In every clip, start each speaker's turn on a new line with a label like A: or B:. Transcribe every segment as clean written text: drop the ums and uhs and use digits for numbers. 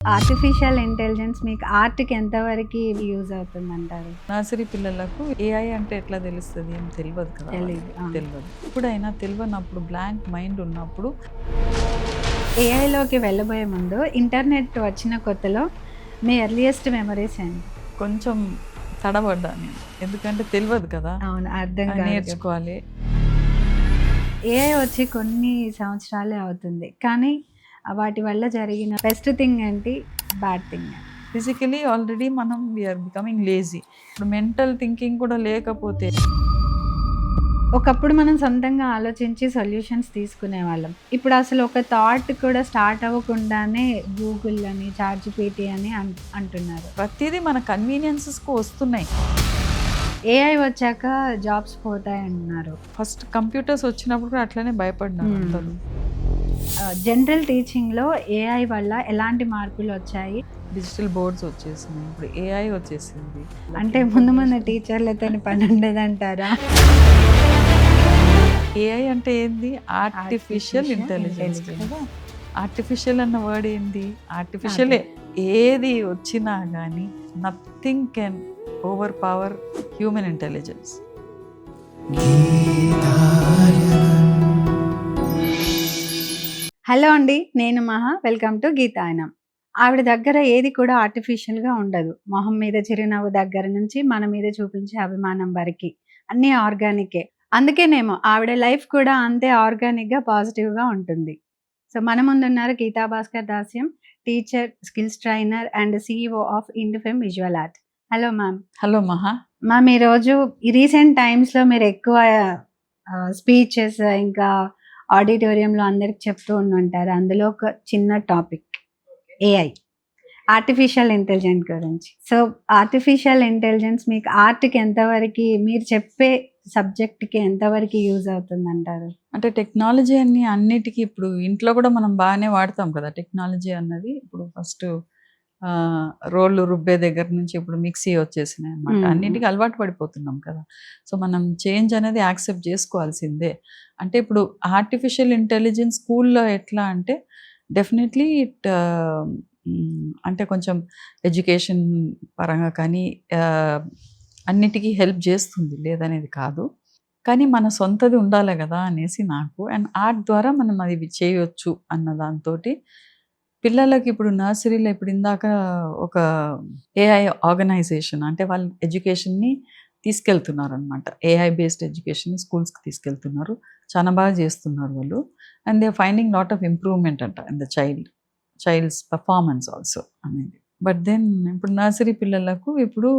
A: Artificial intelligence మీకు ఆర్ట్‌కి ఎంతవరకి use అవుతుందంటారు?
B: Nursery పిల్లలకు AI అంటే ఎట్లా తెలుస్తుంది? ఏం తెలియదు కదా
A: తెలీదు.
B: వాళ్ళకి.
A: ఆ!
B: తెలియదు. ఎప్పుడైనా తెలియనప్పుడు బ్లాంక్ మైండ్ ఉన్నప్పుడు
A: ఏఐలోకి వెళ్ళబోయే ముందు ఇంటర్నెట్ వచ్చిన కొత్తలో మీ ఎర్లియెస్ట్ మెమోరీస్ ఏంటి?
B: కొంచెం తడబడ్డా నేను. ఎందుకంటే తెలియదు కదా!
A: అవును. అర్థం కాదు కదా!
B: నేర్చుకోవాలి.
A: ఏఐ వచ్చి కొన్ని సంవత్సరాలే అవుతుంది. కానీ వాటి వల్ల జరిగిన బెస్ట్ థింగ్ ఏంటి? బ్యాడ్ థింగ్ ఏంటి?
B: ఫిజికలీ ఆల్రెడీ మనం వీఆర్ బికమింగ్ లేజీ. ఇప్పుడు మెంటల్ థింకింగ్ కూడా లేకపోతే
A: ఒకప్పుడు మనం సొంతంగా ఆలోచించి సొల్యూషన్స్ తీసుకునేవాళ్ళం. ఇప్పుడు అసలు ఒక థాట్ కూడా స్టార్ట్ అవ్వకుండానే గూగుల్ అని, చాట్‌జీపీటీ అని అంటున్నారు.
B: ప్రతిదీ మన కన్వీనియన్సెస్‌కు వస్తున్నాయి.
A: ఏఐ వచ్చాక జాబ్స్ పోతాయన్నారు.
B: ఫస్ట్ కంప్యూటర్స్ వచ్చినప్పుడు కూడా అట్లనే భయపడ్డారు అందరూ.
A: జనరల్ టీచింగ్‌లో ఏఐ వల్ల ఎలాంటి మార్పులొచ్చాయి?
B: డిజిటల్ బోర్డ్స్ వచ్చేసినాయి. ఇప్పుడు ఏఐ వచ్చేసింది.
A: అంటే ముందు ముందు టీచర్లతోని పనుండదంటారా?
B: ఏఐ అంటే ఏంది? ఆర్టిఫిషియల్ ఇంటెలిజెన్స్ కదా! ఆర్టిఫిషియల్ అన్న వర్డ్ ఏంది? ఆర్టిఫిషియలే. ఏది వచ్చినా గానీ nothing can overpower human intelligence.
A: Hello అండి. నేను మహా. Welcome to Geetayanam. ఆవిడ దగ్గర ఏది కూడా ఆర్టిఫిషియల్‌గా ఉండదు. మొహం మీద చిరునవ్వు దగ్గర నుంచి మన మీద చూపించే అభిమానం వరకి. అన్నీ ఆర్గానికే. అందుకేనేమో ఆవిడ లైఫ్ కూడా అంతే ఆర్గానిక్‌గా, పాజిటివ్‌గా ఉంటుంది. సో, మన ముందున్నారు Geetha Bhaskar Dasyam, teacher, skills trainer and CEO of Indifem visual art. Hello ma'am.
B: Hello Maha.
A: Ma'am ఈరోజు ఈ రీసెంట్ టైమ్స్‌లో మీరు ఎక్కువ స్పీచెస్ ఇంకా ఆడిటోరియంలో అందరికి చెప్తూ ఉండుంటారు. అందులో ఒక చిన్న టాపిక్ ఏఐ. ఆర్టిఫిషియల్ ఇంటెలిజెన్స్ గురించి. సో, ఆర్టిఫిషియల్ ఇంటెలిజెన్స్ మీకు ఆర్ట్‌కి ఎంతవరకి మీరు చెప్పే సబ్జెక్ట్‌కి ఎంతవరకి యూజ్ అవుతుందంటారు?
B: అంటే టెక్నాలజీ అన్నిటికి ఇప్పుడు ఇంట్లో కూడా మనం బాగానే వాడతాం కదా! టెక్నాలజీ అన్నది ఇప్పుడు ఫస్ట్ రోళ్ళు రుబ్బే దగ్గర నుంచి ఇప్పుడు మిక్సీ వచ్చేసినాయి అన్నమాట. అన్నిటికి అలవాటు పడిపోతున్నాం కదా! సో, మనం చేంజ్ అనేది యాక్సెప్ట్ చేసుకోవాల్సిందే. అంటే ఇప్పుడు ఆర్టిఫిషియల్ ఇంటెలిజెన్స్ స్కూల్‌లో ఎట్లా అంటే డెఫినెట్‌లీ అంటే కొంచెం ఎడ్యుకేషన్ పరంగా కానీ అన్నిటికీ హెల్ప్ చేస్తుంది. లేదనేది కాదు. కానీ మన సొంతది ఉండాలి గదా! అనేసి నాకు. అండ్ ఆర్ట్ ద్వారా మనం అది చేయొచ్చు అన్న దాంతోటి పిల్లలకి ఇప్పుడు నర్సరీలో ఇప్పుడు ఇందాక ఒక ఏఐ ఆర్గనైజేషన్ అంటే వాళ్ళు ఎడ్యుకేషన్‌ని తీసుకెళ్తున్నారనమాట. ఏఐ బేస్డ్ ఎడ్యుకేషన్‌ని స్కూల్స్‌కి తీసుకెళ్తున్నారు. చాలా బాగా చేస్తున్నారు వాళ్ళు. And they are finding lot of improvement అంట in the child's performance also అనేది. బట్ దెన్ ఇప్పుడు నర్సరీ పిల్లలకు ఇప్పుడు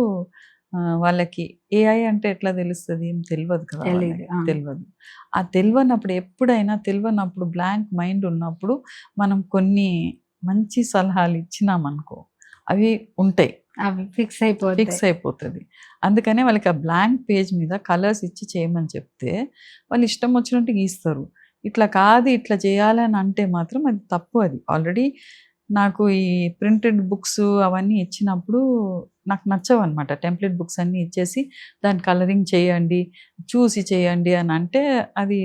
B: వాళ్ళకి ఏఐ అంటే ఎట్లా తెలుస్తది? ఏం తెలవదు కదా!
A: తెలీదు.
B: వాళ్ళకి.
A: ఆ!
B: తెలవదు. ఆ తెలవనప్పుడు ఎప్పుడైనా తెలవనప్పుడు బ్లాంక్ మైండ్ ఉన్నప్పుడు మనం కొన్ని మంచి సలహాలు ఇచ్చినామనుకో అవి ఉంటాయి.
A: అవి ఫిక్స్ అయిపోతాయి.
B: ఫిక్స్ అయిపోతది. అందుకనే వాళ్ళకి ఆ బ్లాంక్ పేజ్ మీద కలర్స్ ఇచ్చి చేయమని చెప్తే వాళ్ళు ఇష్టం వచ్చినట్టు గీస్తారు. ఇట్లా కాదు ఇట్లా చేయాలని అంటే మాత్రం అది తప్పు అది. ఆల్రెడీ నాకు ఈ ప్రింటెడ్ బుక్స్ అవన్నీ ఇచ్చినప్పుడు నాకు నచ్చవన్నమాట. టెంప్లెట్ బుక్స్ అన్నీ ఇచ్చేసి దాన్ని కలరింగ్ చేయండి, చూసి చేయండి అని అంటే అది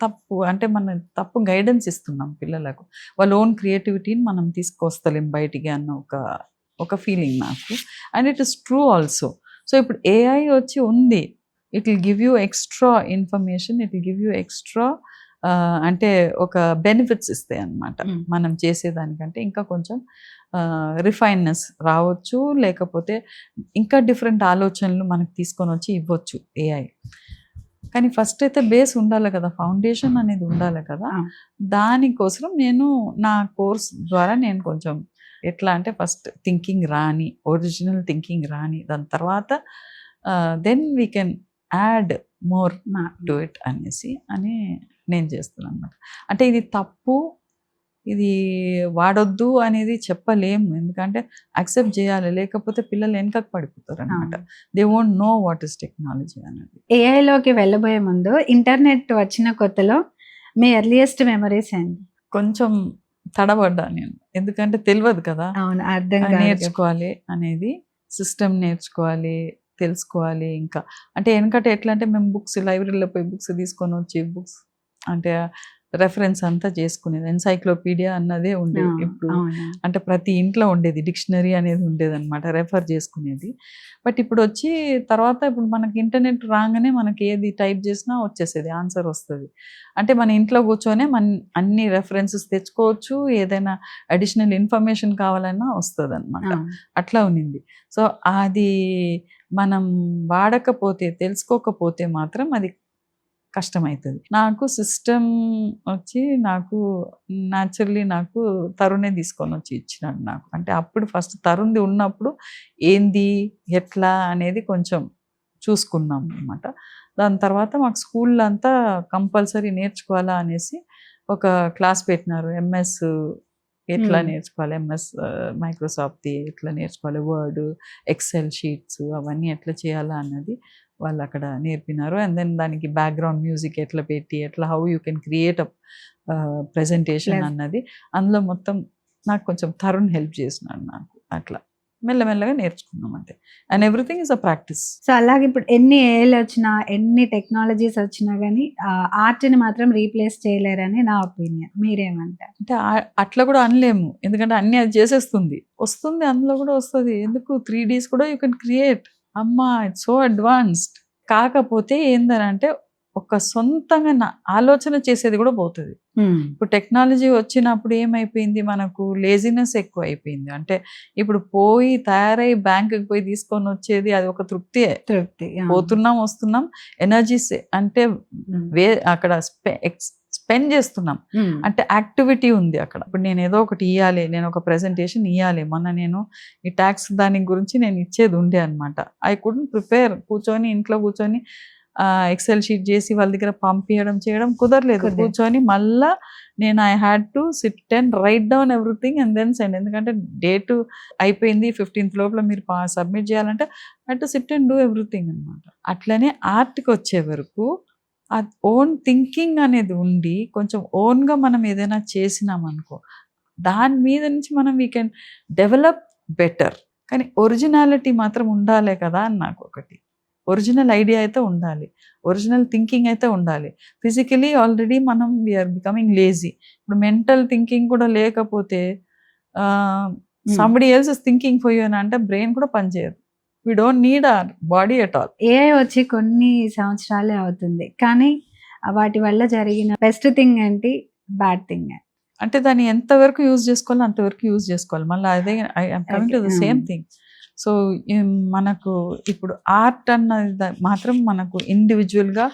B: తప్పు. అంటే మనం తప్పు గైడెన్స్ ఇస్తున్నాం పిల్లలకు. వాళ్ళ ఓన్ క్రియేటివిటీని మనం తీసుకొస్తలేం బయటికి అన్న ఒక ఫీలింగ్ నాకు. And it is true also. So, ఇప్పుడు ఏఐ వచ్చి ఉంది. It will give you extra information. It will give you extra అంటే ఒక బెనిఫిట్స్ ఇస్తాయన్నమాట. మనం చేసేదానికంటే ఇంకా కొంచెం రిఫైన్‌నెస్ రావచ్చు. లేకపోతే ఇంకా డిఫరెంట్ ఆలోచనలు మనకు తీసుకొనొచ్చి ఇవ్వచ్చు ఏఐ. కానీ ఫస్ట్ అయితే బేస్ ఉండాలి కదా! ఫౌండేషన్ అనేది ఉండాలి కదా! దానికోసం నేను నా కోర్స్ ద్వారా నేను కొంచెం ఎట్లా అంటే ఫస్ట్ థింకింగ్ రాని, ఒరిజినల్ థింకింగ్ రాని, దాని తర్వాత then we can add more to it అనేసి నేను చేస్తున్నానన్నమాట. అంటే ఇది తప్పు, ఇది వాడొద్దు అనేది చెప్పలేము. ఎందుకంటే యాక్సెప్ట్ చేయాలి. లేకపోతే పిల్లలు వెనకకు పడిపోతారనమాట. They won't know what is technology అనేది.
A: ఏఐలోకి వెళ్ళబోయే ముందు ఇంటర్నెట్ వచ్చిన కొత్తలో మీ ఎర్లియెస్ట్ మెమోరీస్ ఏంటి?
B: కొంచెం తడబడ్డా నేను. ఎందుకంటే తెలవదు కదా!
A: అవును. అర్థం కాదు.
B: నేర్చుకోవాలి అనేది. సిస్టమ్ నేర్చుకోవాలి, తెలుసుకోవాలి ఇంకా. అంటే ఎనకట ఎట్లా అంటే మేము బుక్స్ లైబ్రరీలో పోయి బుక్స్ తీసుకొనొచ్చి అంటే రెఫరెన్స్ అంతా చేసుకునేది. ఎన్సైక్లోపీడియా అన్నదే ఉండేది. ఇప్పుడు
A: అవును.
B: అంటే ప్రతి ఇంట్లో ఉండేది. డిక్షనరీ అనేది ఉండేదన్నమాట. రెఫర్ చేసుకునేది. బట్ ఇప్పుడొచ్చి తర్వాత ఇప్పుడు మనకి ఇంటర్నెట్ రాగానే మనకి ఏది టైప్ చేసినా వచ్చేసేది. ఆన్సర్ వస్తది. అంటే మన ఇంట్లో కూర్చొనే అన్ని రెఫరెన్సెస్ తెచ్చుకోవచ్చు. ఏదైనా అడిషనల్ ఇన్ఫర్మేషన్ కావాలన్నా వస్తదనమాట.
A: అవును.
B: అట్లా ఉన్నింది. సో, అది మనం వాడకపోతే, తెలుసుకోకపోతే మాత్రం అది కష్టమైతది. నాకు సిస్టమ్ వచ్చి న్యాచురల్లీ నాకు తరుణే తీసుకొనొచ్చి ఇచ్చినాడు నాకు. అంటే అప్పుడు ఫస్ట్ తరుణ్‌ది ఉన్నప్పుడు ఏంది? ఎట్లా? అనేది కొంచెం చూసుకున్నాం అనమాట. దాని తర్వాత మాకు స్కూల్‌లో అంతా కంపల్సరీ నేర్చుకోవాలా అనేసి ఒక క్లాస్ పెట్టినారు. ఎంఎస్ ఎట్లా నేర్చుకోవాలి? ఎంఎస్ మైక్రోసాఫ్ట్‌ది ఎట్లా నేర్చుకోవాలి? వర్డ్, ఎక్సెల్ షీట్స్ అవన్నీ ఎట్లా చేయాలా అన్నది వాళ్ళక్కడ నేర్పినారు. అండ్ దెన్ దానికి బ్యాక్‌గ్రౌండ్ మ్యూజిక్ ఎట్లా పెట్టి, how you can create presentation అన్నది అందులో మొత్తం నాకు కొంచెం తరుణ్ హెల్ప్ చేసినాడు నాకు. అట్లా మెల్లమెల్లగా నేర్చుకున్నాం అంతే. And everything is a practice.
A: So, అలాగే ఇప్పుడు ఎన్ని ఏఐలు వచ్చినా, ఎన్ని టెక్నాలజీస్ వచ్చినా గానీ ఆర్ట్‌ని మాత్రం రీప్లేస్ చేయలేరని నా ఒపీనియన్. మీరేమంటారు?
B: అంటే అట్లా కూడా అనలేము. ఎందుకంటే అన్నీ అది చేసేస్తుంది. వస్తుంది, అందులో కూడా వస్తది. ఎందుకు 3Ds కూడా యూ కెన్ క్రియేట్. అమ్మా! It's so advanced. కాకపోతే ఏందనంటే ఒక సొంతంగా ఆలోచన చేసేది కూడా పోతది. ఇప్పుడు టెక్నాలజీ వచ్చినప్పుడు ఏమైపోయింది, మనకు లేజినెస్ ఎక్కువైపోయింది. అంటే ఇప్పుడు పోయి తయారై బ్యాంకుకి పోయి తీసుకొని వచ్చేది అది ఒక తృప్తియే. పోతున్నాం, వస్తున్నాం, ఎనర్జీస్ అంటే అక్కడ స్పెండ్ చేస్తున్నాం. అంటే యాక్టివిటీ ఉంది అక్కడ. ఇప్పుడు నేను ఏదో ఒకటి ఇయ్యాలి, నేను ఒక ప్రెజెంటేషన్ ఇయ్యాలి. మొన్న నేను ఈ ట్యాక్స్ దాని గురించి నేను ఇచ్చేది ఉండే అనమాట. I couldn't prepare. కూర్చొని ఇంట్లో కూర్చొని ఎక్సెల్ షీట్ చేసి వాళ్ళ దగ్గర పంపించడం చేయడం కుదరలేదు. కూర్చొని మళ్ళా నేను I had to sit and write down everything and then send. ఎందుకంటే డేట్ అయిపోయింది, 15th లోపల మీరు సబ్మిట్ చేయాలంటే I had to sit and do everything అనమాట. అట్లనే ఆర్ట్కి వచ్చే వరకు ఆ ఓన్ థింకింగ్ అనేది ఉండి కొంచెం ఓన్గా మనం ఏదైనా చేసినాం అనుకో, దాని మీద నుంచి మనం వీ కెన్ డెవలప్ బెటర్. కానీ ఒరిజినాలిటీ మాత్రం ఉండాలి కదా అని నాకు ఒకటి. ఒరిజినల్ ఐడియా అయితే ఉండాలి, ఒరిజినల్ థింకింగ్ అయితే ఉండాలి. ఫిజికలీ ఆల్రెడీ మనం వీఆర్ బికమింగ్ లేజీ. ఇప్పుడు మెంటల్ థింకింగ్ కూడా లేకపోతే somebody else is thinking for you అని అంటే బ్రెయిన్ కూడా పనిచేయదు. We don't need our body at all.
A: AI వచ్చి కొన్ని సంవత్సరాలే అవుతుంది, కానీ వాటి వల్ల జరిగిన బెస్ట్ థింగ్ ఏంటి, బ్యాడ్ థింగ్
B: అంటే దాన్ని ఎంతవరకు యూజ్ చేసుకోవాలో అంతవరకు యూజ్ చేసుకోవాలి. మళ్ళీ అదే I'm coming to the same thing. So మనకు ఇప్పుడు ఆర్ట్ అన్నది మాత్రం మనకు ఇండివిజువల్గా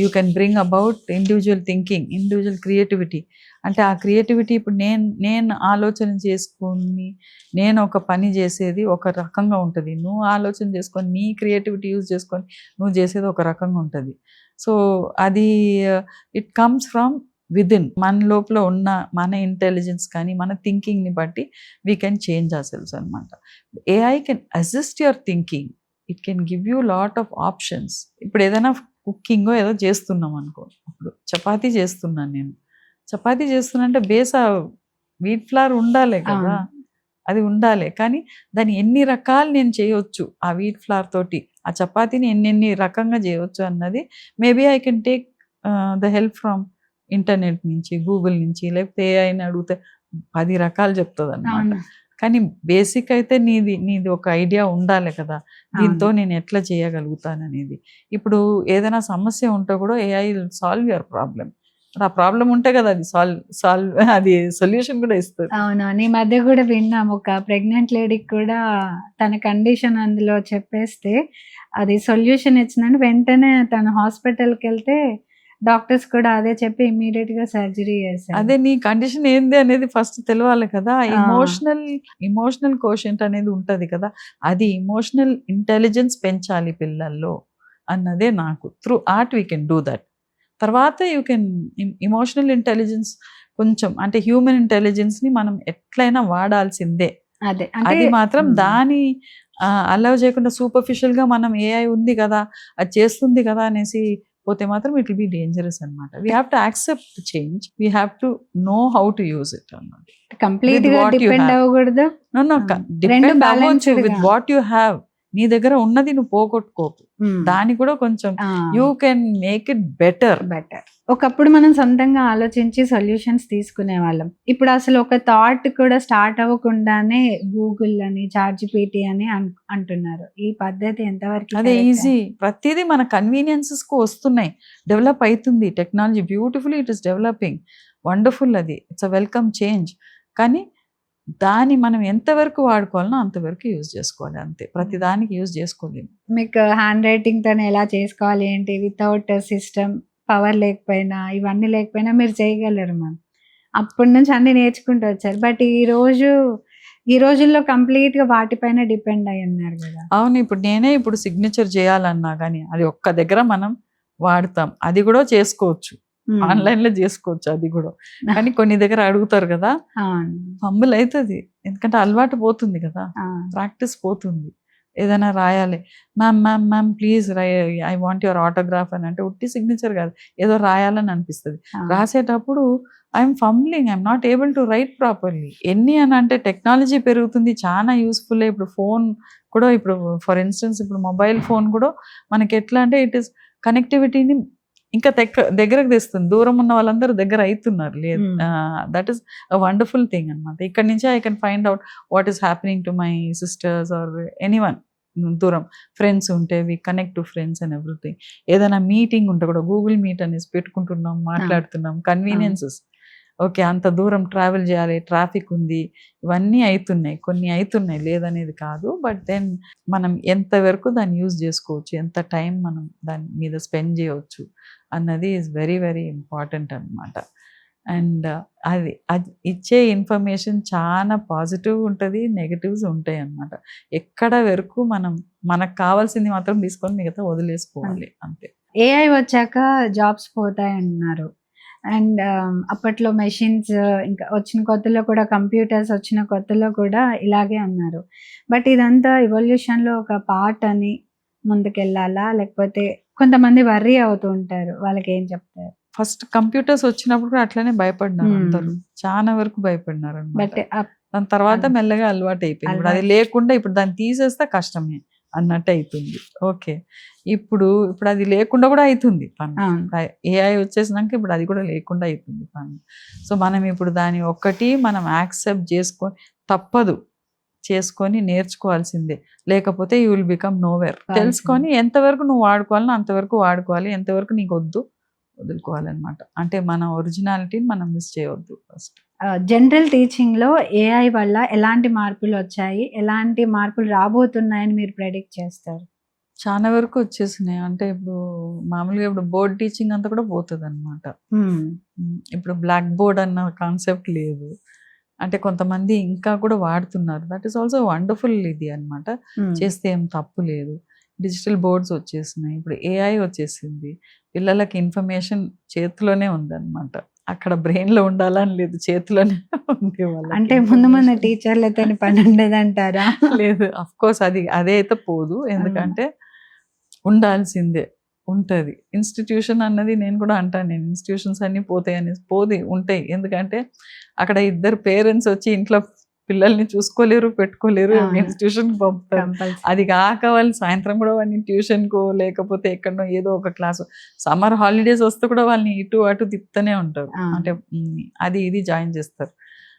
B: you can bring about individual thinking, individual creativity. అంటే ఆ క్రియేటివిటీ ఇప్పుడు నేను ఆలోచన చేసుకొని నేను ఒక పని చేసేది ఒక రకంగా ఉంటుంది. నువ్వు ఆలోచన చేసుకొని నీ క్రియేటివిటీ యూజ్ చేసుకొని నువ్వు చేసేది ఒక రకంగా ఉంటుంది. సో అది ఇట్ కమ్స్ ఫ్రమ్ విదిన్. మన లోపల ఉన్న మన ఇంటెలిజెన్స్ కానీ మన థింకింగ్ని బట్టి we can change ourselves అనమాట. AI can assist your thinking, it can give you lot of options. ఇప్పుడు ఏదైనా కుకింగో ఏదో చేస్తున్నాం అనుకో, ఇప్పుడు చపాతీ చేస్తున్నాను నేను. చపాతీ చేస్తున్నా అంటే బేస్ వీట్ ఫ్లవర్ ఉండాలి కదా, అది ఉండాలి. కానీ దాన్ని ఎన్ని రకాలు నేను చేయొచ్చు ఆ వీట్ ఫ్లవర్ తోటి, ఆ చపాతీని ఎన్ని రకంగా చేయొచ్చు అన్నది maybe I can take the help from internet నుంచి, గూగుల్ నుంచి, లేకపోతే ఏఐని అడిగితే 10 రకాలు చెప్తుంది అనమాట. కానీ బేసిక్ అయితే నీది ఒక ఐడియా ఉండాలి కదా, దీంతో నేను ఎట్లా చేయగలుగుతాను అనేది. ఇప్పుడు ఏదైనా సమస్య ఉంటే కూడా ఏఐ సాల్వ్ యువర్ ప్రాబ్లం. ఆ ప్రాబ్లం ఉంటే కదా అది సాల్వ్ అది సొల్యూషన్ కూడా ఇస్తుంది.
A: అవును, ఈ మధ్య కూడా విన్నాం, ఒక ప్రెగ్నెంట్ లేడీకి కూడా తన కండిషన్ అందులో చెప్పేస్తే అది సొల్యూషన్ ఇచ్చిందని వెంటనే తన హాస్పిటల్కి వెళ్తే డాక్టర్స్ కూడా అదే చెప్పి ఇమ్మీడియట్ గా సర్జరీ చేశారు.
B: అదే నీ కండిషన్ ఏంది అనేది ఫస్ట్ తెలియాలి కదా. ఇమోషనల్ కోషెంట్ అనేది ఉంటది కదా, అది ఇమోషనల్ ఇంటెలిజెన్స్ పెంచాలి పిల్లల్లో అన్నదే నాకు. Through art we can do that. తర్వాత యూ కెన్ ఇమోషనల్ ఇంటెలిజెన్స్ కొంచెం అంటే హ్యూమన్ ఇంటెలిజెన్స్ని మనం ఎట్లయినా వాడాల్సిందే. అది మాత్రం దాని అలౌ చేయకుండా సూపర్ఫిషియల్గా మనం ఏఐ ఉంది కదా, అది చేస్తుంది కదా అనేసి పోతే మాత్రం ఇట్ విల్ బి డేంజరస్ అనమాట. We have to accept the change, we have to know how to use it అన్నమాట.
A: కంప్లీట్ గా డిపెండ్ అవ్వకూడదు.
B: డిపెండ్ అవ్వచ్చు విత్ వాట్ యు హ్యావ్. నీ దగ్గర ఉన్నది నువ్వు పోగొట్టుకోకు, దాన్ని కూడా కొంచెం you can make it better.
A: ఒకప్పుడు మనం సొంతంగా ఆలోచించి సొల్యూషన్స్ తీసుకునేవాళ్ళం. ఇప్పుడు అసలు ఒక థాట్ కూడా స్టార్ట్ అవ్వకుండానే గూగుల్ అని, చాట్‌జీపీటీ అని అంటున్నారు. ఈ పద్ధతి ఎంతవరకు
B: అదే
A: కరెక్టే?
B: ఈజీ. ప్రతీదీ మన కన్వీనియన్సెస్‌కు వస్తున్నాయి. డెవలప్ అయితుంది. Technology beautifully it is developing. Wonderful అది. It's a welcome change. కానీ దాన్ని మనం ఎంతవరకు వాడుకోవాలనో అంతవరకు యూజ్ చేసుకోవాలి అంతే. ప్రతి దానికి యూజ్ చేసుకోలేము.
A: మీకు హ్యాండ్ రైటింగ్‌తోనే ఎలా చేసుకోవాలి ఏంటి వితౌట్ సిస్టమ్, పవర్ లేకపోయినా, ఇవన్నీ లేకపోయినా మీరు చేయగలరు మ్యామ్. అప్పటి నుంచి అన్నీ నేర్చుకుంటూ వచ్చారు. బట్ ఈ రోజుల్లో కంప్లీట్‌గా వాటిపైన డిపెండ్ అయ్యి ఉన్నారు గదా!
B: అవును. ఇప్పుడు సిగ్నేచర్ చేయాలన్నా గానీ, అది ఒక్క దగ్గర మనం వాడతాం. అది గూడా చేసుకోవచ్చు.
A: హ్మ్.
B: ఆన్‌లైన్‌లో జేసుకోవచ్చు అది గూడా. కానీ కొన్ని దగ్గర అడుగుతారు గదా!
A: అవును.
B: ఫంబుల్ అయితది. ఎందుకంటే అలవాటు పోతుంది గదా!
A: ఆ!
B: ప్రాక్టీస్ పోతుంది. ఏదైనా రాయాలి. Ma'am please I want your autograph అని అంటే ఉట్టి సిగ్నేచర్ గాదు. ఏదో రాయాలని అనిపిస్తది.
A: ఆ!
B: రాసేటప్పుడు I'm fumbling. I'm not able to right properly. ఎన్ని అనంటే టెక్నాలజీ పెరుగుతుంది. చానా యూజ్‌ఫుల్లే. ఇప్పుడు ఫోన్ కూడా ఇప్పుడు ఫర్ ఇన్‌స్టెన్స్ ఇప్పుడు మొబైల్ ఫోన్ గూడా మనకెట్లా అంటే ఇట్ ఈస్ కనెక్టివిటీని ఇంకా దగ్గరకు తెస్తుంది. దూరం ఉన్న వాళ్ళందరూ దగ్గర అయితున్నారు. లేదు
A: hmm.
B: That is a wonderful thing అన్నమాట. ఇక్కడి నుంచే I can find out what is happening to my sisters or anyone. దూరం ఫ్రెండ్స్ ఉంటే we connect to friends and everything. ఏదైనా మీటింగ్ ఉంటే కూడా గూగుల్ మీట్ అనేసి పెట్టుకుంటున్నాం,
A: ఆ!
B: మాట్లాడుతున్నాం.
A: ఆ!
B: కన్వీనియన్సెస్. ఓకే. అంత దూరం ట్రావెల్ చేయాలి, ట్రాఫిక్ ఉంది. ఇవన్నీ అయితున్నాయి. కొన్ని అయితున్నాయి లేదనేది కాదు. బట్ దెన్ మనం ఎంత వరకు దాన్ని యూజ్ చేసుకోవచ్చు, ఎంత టైం మనం దాని మీద స్పెండ్ చేయవచ్చు అన్నది ఈజ్ వెరీ వెరీ ఇంపార్టెంట్ అన్నమాట. అండ్ అది ఇచ్చే ఇన్ఫర్మేషన్ చాలా పాజిటివ్ ఉంటది. నెగెటివ్స్ ఉంటాయన్నమాట. ఎక్కడ వరకు మనకు కావాల్సింది మాత్రం తీసుకొని మిగతా వదిలేసుకోవాలి అంతే.
A: ఏఐ వచ్చాక జాబ్స్ పోతాయన్నారు. అండ్ అప్పట్లో మెషిన్స్ ఇంకా వచ్చిన కొత్తలో కూడా కంప్యూటర్స్ వచ్చిన కొత్తలో కూడా ఇలాగే అన్నారు. బట్ ఇదంతా ఎవల్యూషన్‌లో ఒక పార్ట్ అని ముందుకెళ్ళాలా? లేకపోతే కొంతమంది వర్రీ అవుతూ ఉంటారు. వాళ్ళకేం చెప్తారు?
B: ఫస్ట్ కంప్యూటర్స్ వచ్చినప్పుడు కూడా అట్లనే భయపడినారు అందరూ.
A: హ్మ్.
B: చాలా వరకు భయపడినారనమాట.
A: బట్
B: దాని తర్వాత
A: అన్
B: మెల్లగా అలవాటయిపోయింది. ఇప్పుడు అది
A: అలవాటు
B: లేకుండా ఇప్పుడు దాన్ని తీసేస్తే కష్టమే అన్నట్టయితుంది. ఓకే. ఇప్పుడు అది లేకుండా కూడా అయితుంది పని.
A: అవును.
B: ఏఐ వచ్చేసినాక ఇప్పుడు అది కూడా లేకుండా అయితుంది పని. సో, మనం ఇప్పుడు దాన్ని మనం యాక్సెప్ట్ చేసుకొని తప్పదు. చేసుకొని నేర్చుకోవాల్సిందే. లేకపోతే యూ విల్ బికమ్ నోవేర్. తెలుసుకొని ఎంతవరకు నువ్వు వాడుకోవాలనో అంతవరకు వాడుకోవాలి. ఎంతవరకు నీకొద్దు వదులుకోవాలనమాట. అంటే మన ఒరిజినాలిటీని మనం మిస్ చేయొద్దు ఫస్ట్.
A: జనరల్ టీచింగ్‌లో ఏఐ వల్ల ఎలాంటి మార్పులొచ్చాయి? ఎలాంటి మార్పులు రాబోతున్నాయని మీరు ప్రెడిక్ట్ చేస్తారు?
B: చాలా వరకు వచ్చేసినాయి. అంటే ఇప్పుడు మామూలుగా ఇప్పుడు బోర్డ్ టీచింగ్ అంతా కూడా పోతదనమాట.
A: హ్మ్.
B: ఇప్పుడు బ్లాక్ బోర్డ్ అన్న కాన్సెప్ట్ లేదు. అంటే కొంతమంది ఇంకా కూడా వాడుతున్నారు. దట్ ఈస్ ఆల్సో వండర్‌ఫుల్ ఇది అన్నమాట.
A: హ్మ్.
B: చేస్తే ఏం తప్పు లేదు. డిజిటల్ బోర్డ్స్ వచ్చేసినాయి. ఇప్పుడు ఏఐ వచ్చేసింది. పిల్లలకి ఇన్ఫర్మేషన్ చేతిలోనే ఉందన్నమాట. అక్కడ బ్రెయిన్‌లో ఉండాలని లేదు. చేతిలోనే ఉంది వాళ్ళకి
A: అంటే ముందు
B: ఇన్ఫర్మేషన్.
A: టీచర్లతోని పనుండదంటారా?
B: లేదు. ఆఫ్‌కోర్స్ అదే అయితే పోదు.
A: ఆ!
B: ఎందుకంటే ఉండాల్సిందే. ఉంటది. ఇన్‌స్టిట్యూషన్ అన్నది నేను కూడా అంటాను. ఇన్‌స్టిట్యూషన్స్ అన్నీ పోతాయనేసి. ఉంటాయి. ఎందుకంటే అక్కడ ఇద్దరు పేరెంట్స్ వచ్చి ఇంట్లో పిల్లల్ని చూసుకోలేరు, పెట్టుకోలేరు.
A: అవును.
B: ఇన్‌స్టిట్యూషన్‌కి పంపుతారు.
A: కంపల్సరీ.
B: అది కాక వాళ్ళు సాయంత్రం కూడా వాడిని ట్యూషన్‌కో లేకపోతే ఎక్కడనో ఏదో ఒక క్లాసు సమ్మర్ హాలిడేస్ వస్తే కూడా వాళ్ళని ఇటు అటు తిప్పుతూనే ఉంటారు.
A: అవును.
B: అంటే అది ఇది జాయిన్ చేస్తారు.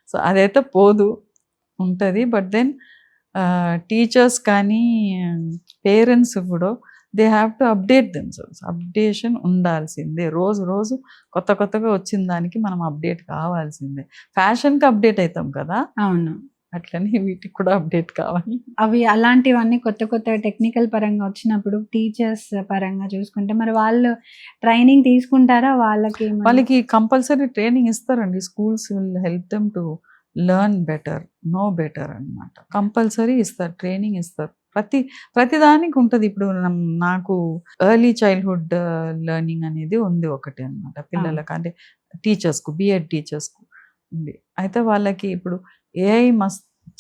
B: సో, అదైతే పోదు. ఉంటది. బట్ దెన్ టీచర్స్ కానీ, పేరెంట్స్ కూడా they have to update themselves. Updation ఉండాల్సిందే. రోజు కొత్తగా వచ్చిన దానికి మనం అప్డేట్ కావాల్సిందే. ఫ్యాషన్‌కి అప్డేట్ అయితాం కదా!
A: అవును.
B: అట్లనే వీటికి కూడా అప్డేట్ కావాలి.
A: అవి అలాంటివన్నీ కొత్త టెక్నికల్ పరంగా వచ్చినప్పుడు టీచర్స్ పరంగా చూసుకుంటే మరి వాళ్ళు ట్రైనింగ్ తీసుకుంటారా?
B: వాళ్ళకి కంపల్సరీ ట్రైనింగ్ ఇస్తారండి. Schools will help them to learn better, no better అన్నమాట. కంపల్సరీ ఇస్తారు. ట్రైనింగ్ ఇస్తారు. ప్రతి దానికి ఉంటది. ఇప్పుడు నాకు ఎర్లీ చైల్డ్‌హుడ్ లెర్నింగ్ అనేది ఉంది ఒకటి అన్నమాట.
A: ఆ!
B: పిల్లలకి అంటే టీచర్స్‌కు, బీఎడ్ టీచర్స్‌కు ఉంది. అయితే వాళ్ళకి ఇప్పుడు ఏఐ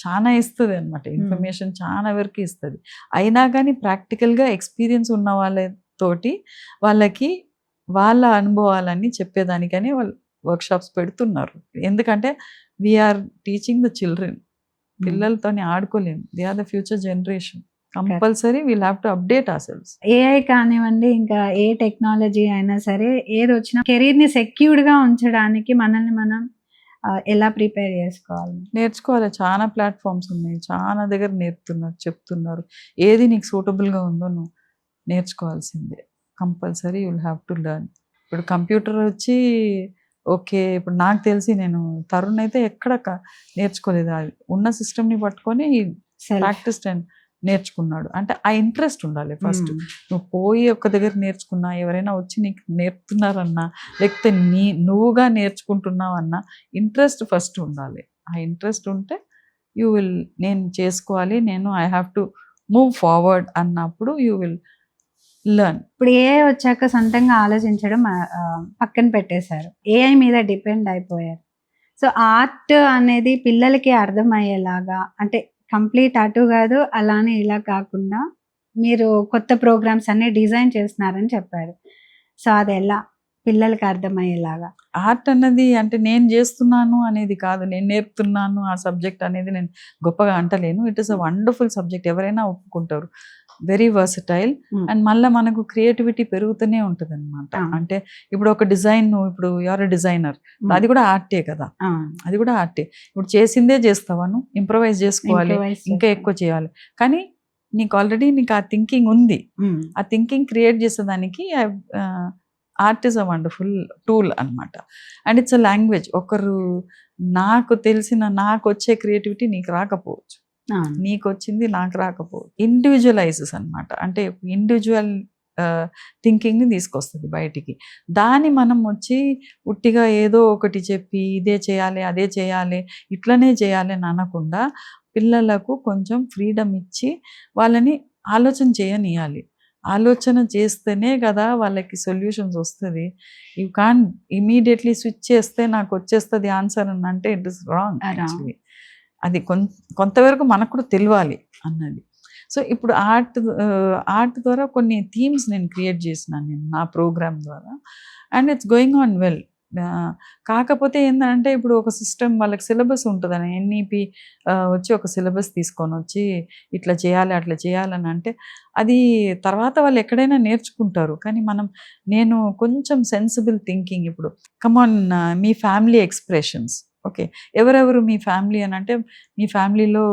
B: చానా ఇస్తది అన్నమాట.
A: హ్మ్.
B: ఇన్ఫర్మేషన్ చానా వరకు ఇస్తది. అయినా గానీ ప్రాక్టికల్‌గా ఎక్స్‌పీరియన్స్ ఉన్న వాళ్ళతోటి వాళ్ళకి వాళ్ళ అనుభవాలన్నీ చెప్పేదానికని వాళ్ళు వర్క్‌షాప్స్ పెడుతున్నారు. ఎందుకంటే we are teaching the children.
A: Hmm.
B: పిల్లలతోని ఆడుకోలేము. They are the future generation. Compulsory we'll have to update our
A: AI కానివ్వండి, ఇంకా ఏ టెక్నాలజీ అయినా సరే, ఏదొచ్చినా కెరీర్‌ని సెక్యూర్డ్‌గా ఉంచడానికి మనల్ని మనం ఎలా ప్రిపేర్ చేసుకోవాలి?
B: నేర్చుకోవాలి. చాలా ప్లాట్ఫామ్స్ ఉన్నాయి, చాలా దగ్గర నేర్పుతున్నారు, చెప్తున్నారు. ఏది నీకు సూటబుల్గా ఉందో నువ్వు నేర్చుకోవాల్సిందే. Compulsory you'll have to learn. ఇప్పుడు కంప్యూటర్ వచ్చి ఓకే, ఇప్పుడు నాకు తెలిసి నేను తరుణ్ అయితే ఎక్కడ నేర్చుకోలేదు. అది ఉన్న సిస్టమ్ని పట్టుకొని ప్రాక్టీస్ నేర్చుకున్నాడు. అంటే ఆ ఇంట్రెస్ట్ ఉండాలి ఫస్ట్. నువ్వు పోయి ఒక్క దగ్గర నేర్చుకున్నా, ఎవరైనా వచ్చి నీకు నేర్పుతున్నారన్నా, లేకపోతే నువ్వుగా నేర్చుకుంటున్నావన్నా ఇంట్రెస్ట్ ఫస్ట్ ఉండాలి. ఆ ఇంట్రెస్ట్ ఉంటే యూ విల్, నేను చేసుకోవాలి, I have to move forward అన్నప్పుడు యూ విల్ లెర్న్.
A: ఇప్పుడు ఏఐ వచ్చాక సొంతంగా ఆలోచించడం పక్కన పెట్టేశారు. ఏఐ మీద డిపెండ్ అయిపోయారు. సో ఆర్ట్ అనేది పిల్లలకి అర్థమయ్యేలాగా, అంటే కంప్లీట్ అటు కాదు, అలానే ఇలా కాకుండా మీరు కొత్త ప్రోగ్రామ్స్ అన్ని డిజైన్ చేస్తున్నారని చెప్పారు. సో అది ఎలా పిల్లలకి అర్థమయ్యేలాగా?
B: ఆర్ట్ అన్నది అంటే నేను చేస్తున్నాను అనేది కాదు, నేను నేర్పుతున్నాను ఆ సబ్జెక్ట్ అనేది నేను గొప్పగా అంటలేను. It is a wonderful subject, ఎవరైనా ఒప్పుకుంటారు. Very versatile. అండ్ మళ్ళీ మనకు క్రియేటివిటీ పెరుగుతూనే ఉంటుంది అనమాట. అంటే ఇప్పుడు ఒక డిజైన్, ఇప్పుడు యూఆర్ డిజైనర్, అది కూడా ఆర్టే కదా, అది కూడా ఆర్టే. ఇప్పుడు చేసిందే చేస్తావా, నువ్వు ఇంప్రవైజ్ చేసుకోవాలి, ఇంకా ఎక్కువ చేయాలి. కానీ నీకు ఆల్రెడీ నీకు ఆ థింకింగ్ ఉంది. ఆ థింకింగ్ క్రియేట్ చేసేదానికి art is a wonderful tool అనమాట. And it's a language. ఒకరు నాకు వచ్చే క్రియేటివిటీ నీకు రాకపోవచ్చు, నీకు వచ్చింది నాకు రాకపోవచ్చు. ఇండివిజువలైజెస్ అనమాట. అంటే ఇండివిజువల్ థింకింగ్ని తీసుకొస్తుంది బయటికి. దాన్ని మనం వచ్చి ఉట్టిగా ఏదో ఒకటి చెప్పి ఇదే చేయాలి, అదే చేయాలి, ఇట్లనే చేయాలి అని అనకుండా పిల్లలకు కొంచెం ఫ్రీడమ్ ఇచ్చి వాళ్ళని ఆలోచన చేయనియాలి. ఆలోచన చేస్తేనే కదా వాళ్ళకి సొల్యూషన్స్ వస్తుంది. యూ కాన్ ఇమీడియట్లీ స్విచ్ చేస్తే నాకు వచ్చేస్తుంది ఆన్సర్ అని అంటే ఇట్ ఇస్ రాంగ్ యాక్చువల్లీ. అది కొంతవరకు మనకు కూడా తెలియాలి అన్నది. సో ఇప్పుడు ఆర్ట్ ద్వారా కొన్ని థీమ్స్ నేను క్రియేట్ చేసినాను నేను నా ప్రోగ్రామ్ ద్వారా. And it's going on well. కాకపోతే ఏంటంటే ఇప్పుడు ఒక సిస్టమ్ వాళ్ళకి సిలబస్ ఉంటుందని, ఎన్ఈపి వచ్చి ఒక సిలబస్ తీసుకొని వచ్చి ఇట్లా చేయాలి అట్లా చేయాలని అంటే అది తర్వాత వాళ్ళు ఎక్కడైనా నేర్చుకుంటారు. కానీ నేను కొంచెం సెన్సిబుల్ థింకింగ్. ఇప్పుడు కమాన్, మీ ఫ్యామిలీ ఎక్స్ప్రెషన్స్, ఓకే, ఎవరెవరు మీ ఫ్యామిలీ అని అంటే మీ ఫ్యామిలీలో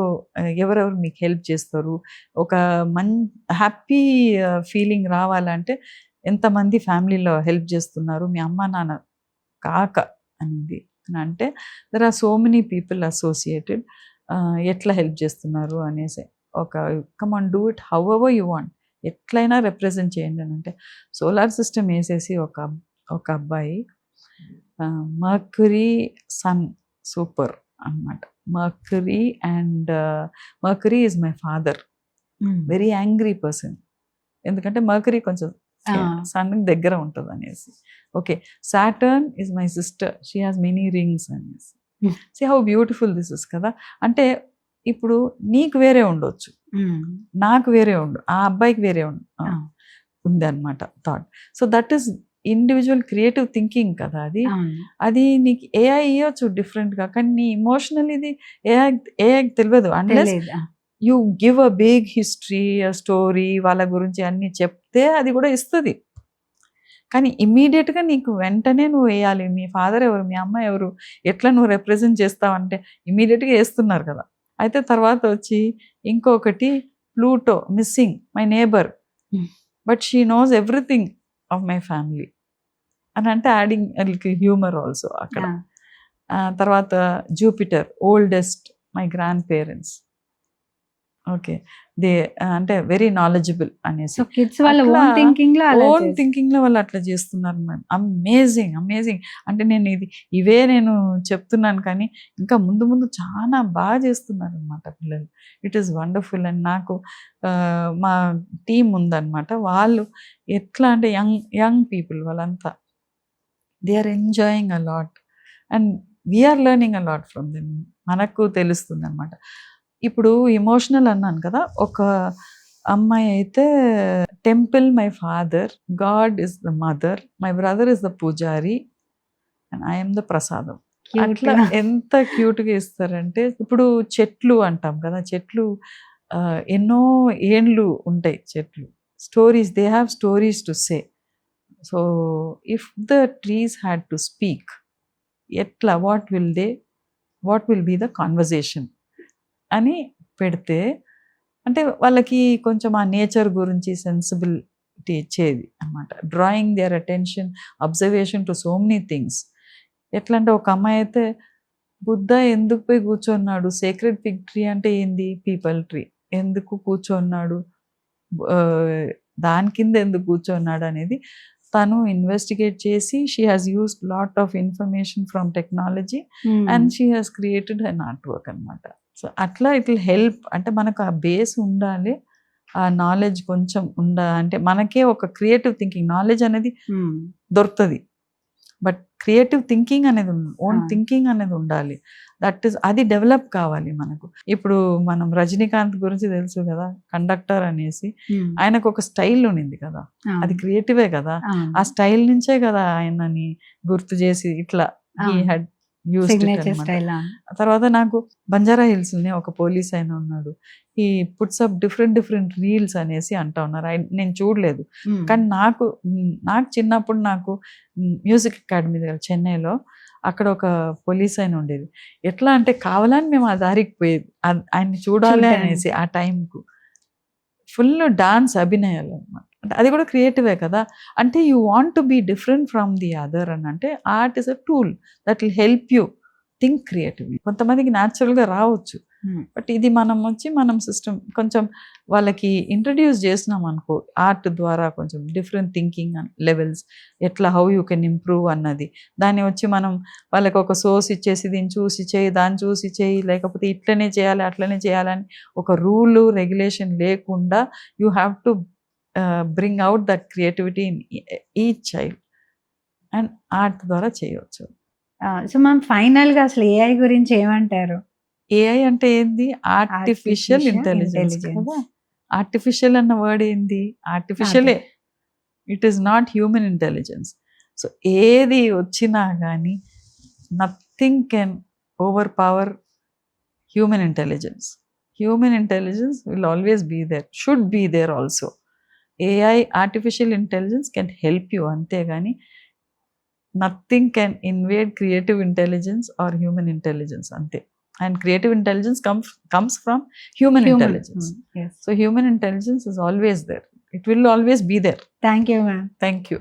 B: ఎవరెవరు మీకు హెల్ప్ చేస్తారు, ఒక హ్యాపీ ఫీలింగ్ రావాలంటే ఎంతమంది ఫ్యామిలీలో హెల్ప్ చేస్తున్నారు, మీ అమ్మ నాన్న కాక అనేది అని అంటే there are so many people associated, ఎట్లా హెల్ప్ చేస్తున్నారు అనేసి ఒక come on do it however you want, ఎట్లయినా రిప్రజెంట్ చేయండి అని అంటే సోలార్ సిస్టమ్ వేసేసి ఒక అబ్బాయి మర్క్యూరీ సన్ సూపర్ అన్నమాట. Mercury is my father, very angry person. ఎందుకంటే మర్క్యూరీ కొంచెం సన్ దగ్గర ఉంటుంది అనేసి. Okay, Saturn is my sister, she has many rings అనేసి. See how beautiful this is కదా. అంటే ఇప్పుడు నీకు వేరే ఉండొచ్చు, నాకు వేరే ఆ అబ్బాయికి వేరే ఉంది అనమాట thought. So that is individual creative thinking కదా అది నీకు ఏఐ ఇవ్వచ్చు డిఫరెంట్గా, కానీ నీ ఇమోషనల్ ఇది ఏఐకి తెలియదు. Unless you give a big history, a story, వాళ్ళ గురించి అన్నీ చెప్తే అది కూడా ఇస్తుంది. కానీ ఇమ్మీడియట్గా నీకు వెంటనే నువ్వు వేయాలి, మీ ఫాదర్ ఎవరు, మీ అమ్మ ఎవరు, ఎట్లా నువ్వు రిప్రజెంట్ చేస్తావంటే ఇమ్మీడియట్గా వేస్తున్నారు కదా. అయితే తర్వాత వచ్చి ఇంకొకటి Pluto missing, my neighbour, but she knows everything of my family అని అంటే యాడింగ్ హ్యూమర్ ఆల్సో అక్కడ. తర్వాత Jupiter, oldest, my grand parents, okay, అంటే వెరీ నాలెడ్జబుల్ అనేసి ఓన్ థింకింగ్ లో వాళ్ళు అట్లా చేస్తున్నారు మేడం. అమేజింగ్. అంటే నేను చెప్తున్నాను, కానీ ఇంకా ముందు చాలా బాగా చేస్తున్నారు అనమాట పిల్లలు. It is wonderful. అండ్ నాకు మా టీం ఉందన్నమాట, వాళ్ళు ఎట్లా అంటే యంగ్ పీపుల్, వాళ్ళంతా they are enjoying a lot and we are learning a lot from them. మనకు తెలుస్తుంది అనమాట. ఇప్పుడు ఎమోషనల్ అన్నాను కదా, ఒక అమ్మాయి అయితే temple my father, God is the mother, my brother is the పూజారి అండ్ ఐఎమ్ ద ప్రసాదం. అట్లా ఎంత క్యూట్గా ఇస్తారంటే, ఇప్పుడు చెట్లు అంటాం కదా, చెట్లు ఎన్నో ఏండ్లు ఉంటాయి చెట్లు. Stories, they have stories to say. So if the trees had to speak, ఎట్లా, what will be the conversation అని పెడితే, అంటే వాళ్ళకి కొంచెం ఆ నేచర్ గురించి సెన్సిబిలిటీ ఇచ్చేది అనమాట. Drawing their attention, observation to so many things. ఎట్లా అంటే ఒక అమ్మాయి అయితే, బుద్ధ ఎందుకు పోయి కూర్చున్నాడు, సేక్రెడ్ ఫిగ్ ట్రీ అంటే ఏంది, పీపల్ ట్రీ ఎందుకు కూర్చున్నాడు, దాని కింద ఎందుకు కూర్చున్నాడు అనేది తను ఇన్వెస్టిగేట్ చేసి, she has used lot of information from technology and she has created an art work అనమాట. సో అట్లా ఇట్ విల్ హెల్ప్. అంటే మనకు ఆ బేస్ ఉండాలి, ఆ నాలెడ్జ్ కొంచెం అంటే మనకే ఒక క్రియేటివ్ థింకింగ్, నాలెడ్జ్ అనేది దొరుకుతుంది, బట్ క్రియేటివ్ థింకింగ్ అనేది ఓన్ థింకింగ్ అనేది ఉండాలి. దట్ ఈస్, అది డెవలప్ కావాలి మనకు. ఇప్పుడు మనం రజనీకాంత్ గురించి తెలుసు కదా, కండక్టర్ అనేసి, ఆయనకు ఒక స్టైల్ ఉండింది కదా, అది క్రియేటివే కదా. ఆ స్టైల్ నుంచే కదా ఆయనని గుర్తు చేసి ఇట్లా హీ హ్యాడ్ యూస్డ్ ఇట్ అన్నమాట. తర్వాత నాకు బంజారా హిల్స్ ఒక పోలీస్ ఆయన ఉన్నాడు, ఈ పుట్స్ అప్ డిఫరెంట్ రీల్స్ అనేసి అంటా ఉన్నారు. నేను చూడలేదు, కానీ నాకు చిన్నప్పుడు నాకు మ్యూజిక్ అకాడమీ దగ్గర చెన్నైలో అక్కడ ఒక పోలీస్ ఆయన ఉండేది. ఎట్లా అంటే కావాలని మేము ఆ దారికి పోయేది ఆయన్ని చూడాలి అనేసి. ఆ టైంకు ఫుల్ డాన్స్ అభినయాలు అనమాట. అంటే అది కూడా క్రియేటివే కదా. అంటే you want to be different from the other అని అంటే art is a tool that will help you think creatively. కొంతమందికి న్యాచురల్గా రావచ్చు, బట్ ఇది మనం సిస్టమ్ కొంచెం వాళ్ళకి ఇంట్రడ్యూస్ చేసినాం అనుకో, ఆర్ట్ ద్వారా కొంచెం డిఫరెంట్ థింకింగ్ లెవెల్స్, ఎట్లా హౌ యూ కెన్ ఇంప్రూవ్ అన్నది. దాన్ని వచ్చి మనం వాళ్ళకి ఒక సోర్స్ ఇచ్చేసి దీన్ని చూసి చేయి, దాన్ని చూసి చేయి, లేకపోతే ఇట్లనే చేయాలి అట్లనే చేయాలని ఒక రూల్ రెగ్యులేషన్ లేకుండా you have to bring out that creativity in each child, and art ద్వారా చేయవచ్చు.
A: సో మ్యామ్ ఫైనల్గా అసలు ఏఐ గురించి ఏమంటారు?
B: ఏఐ అంటే ఏంది? ఆర్టిఫిషియల్ ఇంటెలిజెన్స్ కదా. ఆర్టిఫిషియల్ అన్న వర్డ్ ఏంది? ఆర్టిఫిషియలే, it is not human intelligence. So ఏది వచ్చినా కానీ nothing can overpower human intelligence. Human intelligence will always be there, should be there also. AI, artificial intelligence can help you, అంతేగాని nothing can invade creative intelligence or human intelligence ante. And creative intelligence comes from human intelligence. Yes. So human intelligence is always there, it will always be there.
A: Thank you ma'am.
B: Thank you.